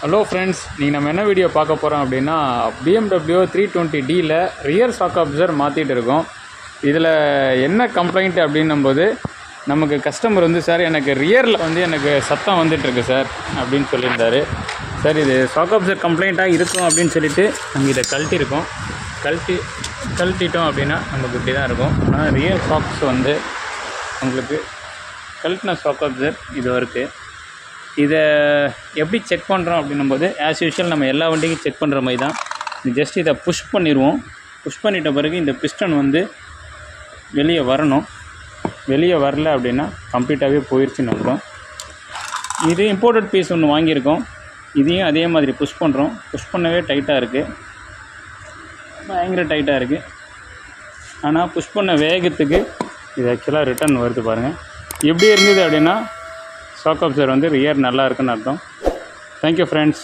Hello friends, நீங்கள் நம்ம என்ன வீடியோ பார்க்க போகிறோம் அப்படின்னா BMW 320Dயில் ரியர் ஷாக் அப்சர்வர் மாற்றிட்டு இருக்கோம். இதில் என்ன கம்ப்ளைண்ட் அப்படின்னும்போது நமக்கு கஸ்டமர் வந்து சார் எனக்கு ரியரில் வந்து எனக்கு சத்தம் வந்துட்டுருக்கு சார் அப்படின்னு சொல்லியிருந்தார். சார் இது ஷாக் அப்சர்வர் கம்ப்ளைண்ட்டாக இருக்கும் அப்படின்னு சொல்லிவிட்டு நம்ம இதை கழட்டிட்டோம் அப்படின்னா நமக்கு இப்படி தான் இருக்கும். ஆனால் ரியர் ஷாக்ஸ் வந்து உங்களுக்கு கழட்டின ஷாக் அப்சர்வர் இது இருக்குது. இதை எப்படி செக் பண்ணுறோம் அப்படின்னும்போது ஆஸ் யூஷுவல் நம்ம எல்லா வண்டிக்கும் செக் பண்ணுற மாதிரி தான். ஜஸ்ட் இதை புஷ் பண்ணிடுவோம். புஷ் பண்ணிட்ட பிறகு இந்த பிஸ்டன் வந்து வெளியே வரணும். வெளியே வரல அப்படின்னா கம்ப்ளீட்டாகவே போயிடுச்சுன்னு அர்த்தம். இது இம்போர்ட்டட் பீஸ் ஒன்று வாங்கியிருக்கோம். இதையும் அதே மாதிரி புஷ் பண்ணுறோம். புஷ் பண்ணவே டைட்டாக இருக்குது, பயங்கர டைட்டாக இருக்குது. ஆனால் புஷ் பண்ண வேகத்துக்கு இது ஆக்சுவலாக ரிட்டர்ன் வருது பாருங்கள். எப்படி இருந்தது அப்படின்னா ஷாக் அப்சர்வர் வந்து ரியர் நல்லா இருக்குன்னு அர்த்தம். Thank you friends.